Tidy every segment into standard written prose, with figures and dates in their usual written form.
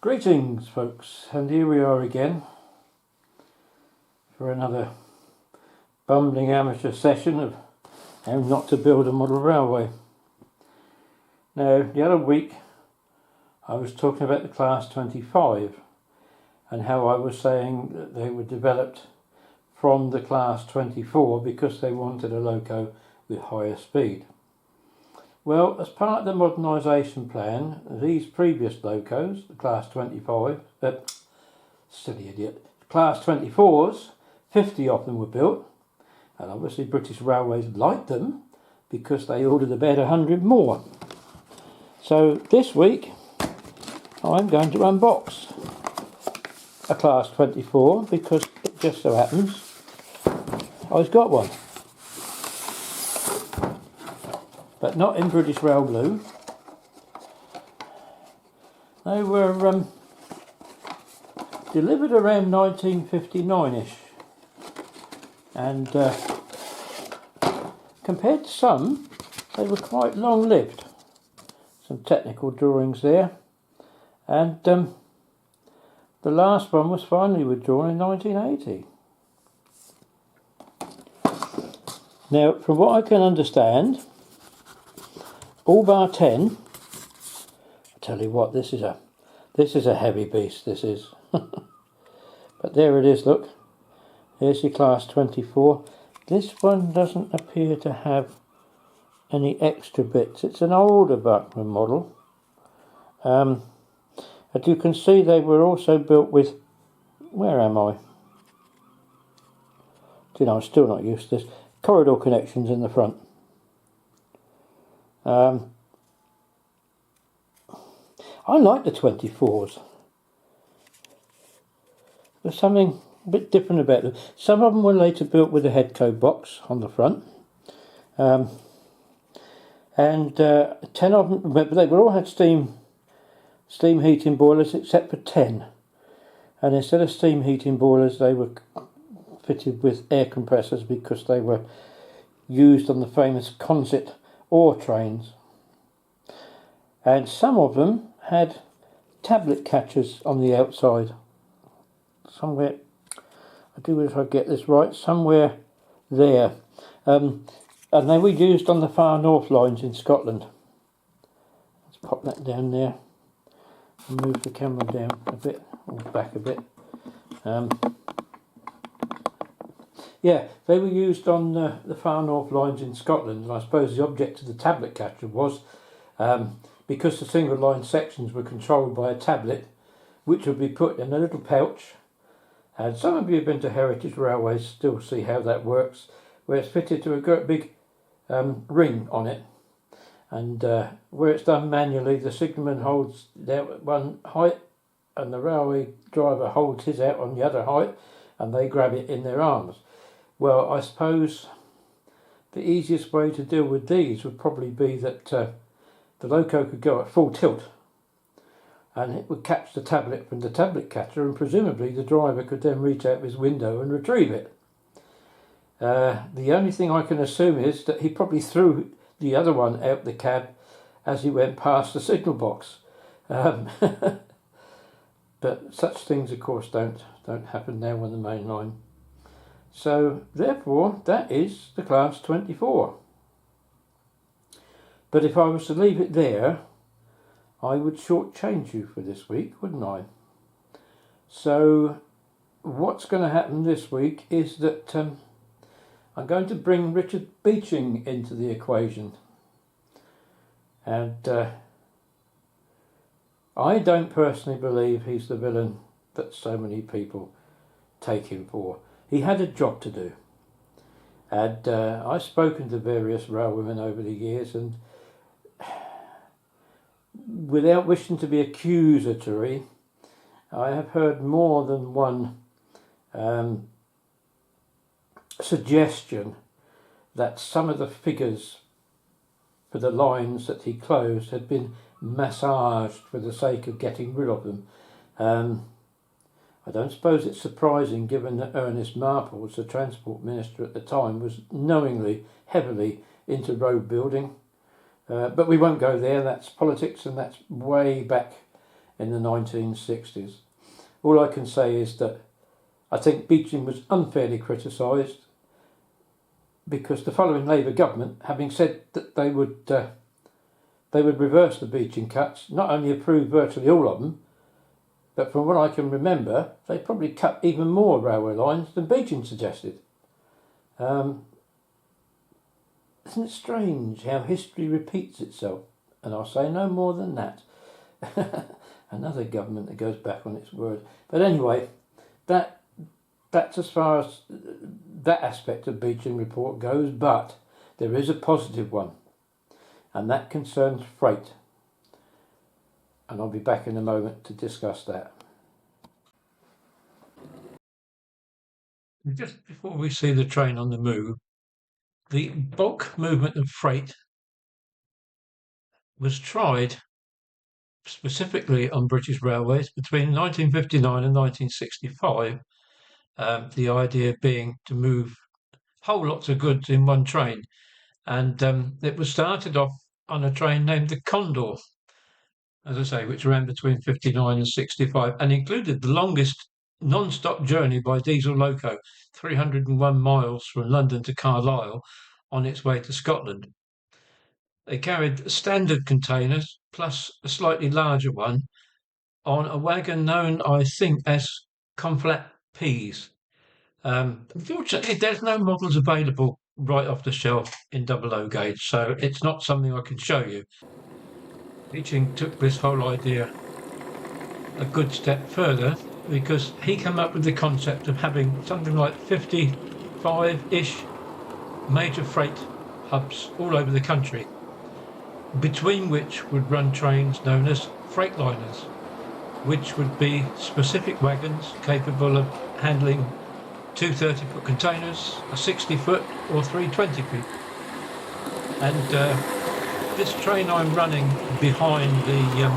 Greetings folks, and here we are again for another bumbling amateur session of how not to build a model railway. Now, the other week I was talking about the Class 25 and how I was saying that they were developed from the Class 24 because they wanted a loco with higher speed. Well, as part of the modernisation plan, these previous locos, the Class 25, silly idiot, Class 24s, 50 of them were built, and obviously British Railways liked them because they ordered about 100 more. So this week I'm going to unbox a Class 24 because it just so happens I've got one. But not in British Rail Blue. They were delivered around 1959-ish, and compared to some, they were quite long-lived. Some technical drawings there, and the last one was finally withdrawn in 1980. Now, from what I can understand, all bar 10, I tell you what, this is a heavy beast, this is. But there it is, look. Here's your Class 24. This one doesn't appear to have any extra bits. It's an older Buckman model. As you can see, they were also built with, where am I? Do you know, I'm still not used to this. Corridor connections in the front. I like the 24s. There's something a bit different about them. Some of them were later built with a headco box on the front. And 10 of them, but they all had steam heating boilers except for 10. And instead of steam heating boilers, they were fitted with air compressors because they were used on the famous conceive ore trains, and some of them had tablet catchers on the outside. Somewhere, I do wish I get this right, somewhere there, and they were used on the far north lines in Scotland. Let's pop that down there and move the camera down a bit, or back a bit. Yeah, they were used on the far north lines in Scotland, and I suppose the object of the tablet catcher was because the single line sections were controlled by a tablet which would be put in a little pouch, and some of you have been to Heritage Railways still see how that works, where it's fitted to a great big ring on it, and where it's done manually, the signalman holds down at one height and the railway driver holds his out on the other height, and they grab it in their arms. Well, I suppose the easiest way to deal with these would probably be that the loco could go at full tilt and it would catch the tablet from the tablet catcher, and presumably the driver could then reach out his window and retrieve it. The only thing I can assume is that he probably threw the other one out the cab as he went past the signal box. But such things, of course, don't happen now on the main line. So, therefore, that is the Class 24. But if I was to leave it there, I would shortchange you for this week, wouldn't I? So, what's going to happen this week is that I'm going to bring Richard Beeching into the equation. And I don't personally believe he's the villain that so many people take him for. He had a job to do, and I've spoken to various railwomen over the years, and without wishing to be accusatory, I have heard more than one suggestion that some of the figures for the lines that he closed had been massaged for the sake of getting rid of them. I don't suppose it's surprising, given that Ernest Marples, the Transport Minister at the time, was knowingly, heavily into road building. But we won't go there, that's politics, and that's way back in the 1960s. All I can say is that I think Beeching was unfairly criticised because the following Labour government, having said that they would reverse the Beeching cuts, not only approved virtually all of them, but from what I can remember, they probably cut even more railway lines than Beeching suggested. Isn't it strange how history repeats itself? And I'll say no more than that. Another government that goes back on its word. But anyway, that's as far as that aspect of Beeching report goes, but there is a positive one, and that concerns freight. And I'll be back in a moment to discuss that. Just before we see the train on the move, the bulk movement of freight was tried specifically on British railways between 1959 and 1965. The idea being to move whole lots of goods in one train. And it was started off on a train named the Condor, as I say, which ran between 59 and 65 and included the longest non-stop journey by diesel loco, 301 miles from London to Carlisle on its way to Scotland. They carried standard containers plus a slightly larger one on a wagon known, I think, as conflat peas. Unfortunately, there's no models available right off the shelf in 00 gauge, so it's not something I can show you. Beeching took this whole idea a good step further because he came up with the concept of having something like 55-ish major freight hubs all over the country, between which would run trains known as Freightliners, which would be specific wagons capable of handling 2 30-foot containers, a 60-foot or 3 20-foot. And this train I'm running behind the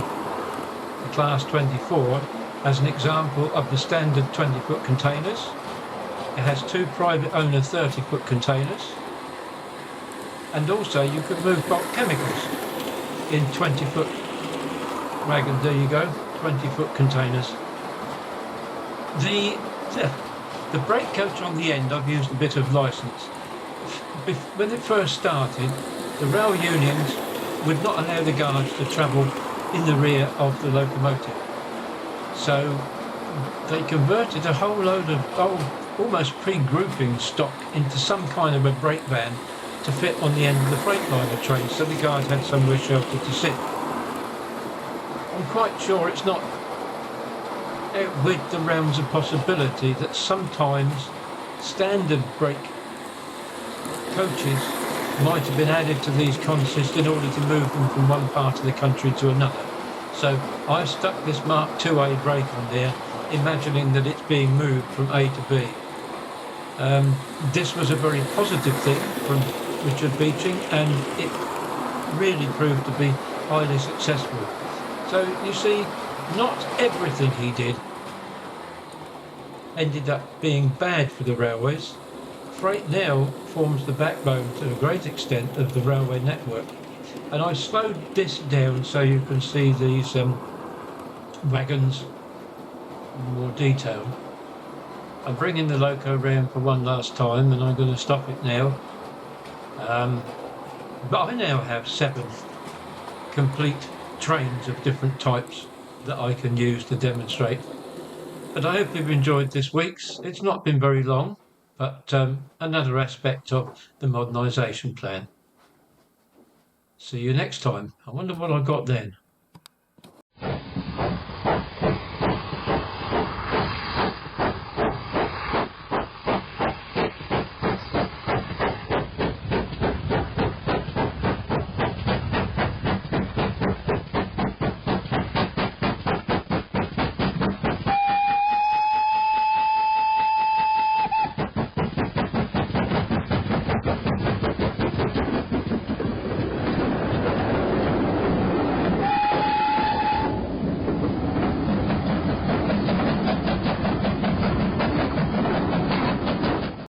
Class 24 as an example of the standard 20-foot containers. It has 2 private owner 30-foot containers, and also you could move bulk chemicals in 20-foot wagons. There you go, 20-foot containers. The brake coach on the end, I've used a bit of licence. When it first started, the rail unions would not allow the guards to travel in the rear of the locomotive. So they converted a whole load of old, almost pre-grouping stock into some kind of a brake van to fit on the end of the Freightliner train, so the guards had somewhere sheltered to sit. I'm quite sure it's not with the realms of possibility that sometimes standard brake coaches might have been added to these consists in order to move them from one part of the country to another. So I've stuck this Mark IIA brake on there, imagining that it's being moved from A to B. This was a very positive thing from Richard Beeching, and it really proved to be highly successful. So you see, not everything he did ended up being bad for the railways. Freight now forms the backbone to a great extent of the railway network. And I slowed this down so you can see these wagons in more detail. I'm bringing the loco round for one last time, and I'm going to stop it now. But I now have 7 complete trains of different types that I can use to demonstrate. But I hope you've enjoyed this week's. It's not been very long, but another aspect of the modernisation plan. See you next time. I wonder what I got then.